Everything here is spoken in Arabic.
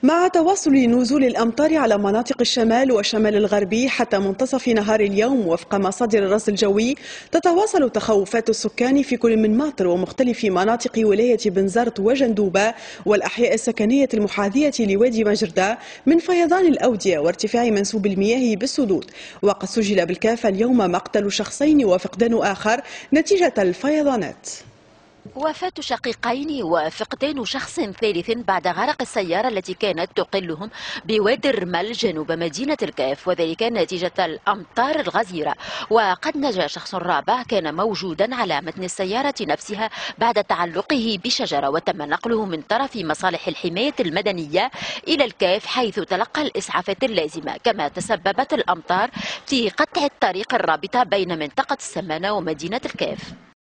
مع تواصل نزول الأمطار على مناطق الشمال والشمال الغربي حتى منتصف نهار اليوم وفق مصادر الرصد الجوي، تتواصل تخوفات السكان في كل من ماطر ومختلف مناطق ولاية بنزرت وجندوبة والأحياء السكنية المحاذية لوادي مجردة من فيضان الأودية وارتفاع منسوب المياه بالسدود. وقد سجل بالكافة اليوم مقتل شخصين وفقدان آخر نتيجة الفيضانات. وفاة شقيقين وفقدان شخص ثالث بعد غرق السيارة التي كانت تقلهم بوادي الرمل جنوب مدينة الكاف، وذلك نتيجة الأمطار الغزيرة. وقد نجا شخص رابع كان موجودا على متن السيارة نفسها بعد تعلقه بشجرة، وتم نقله من طرف مصالح الحماية المدنية إلى الكاف حيث تلقى الإسعافات اللازمة. كما تسببت الأمطار في قطع الطريق الرابطة بين منطقة السمانة ومدينة الكاف.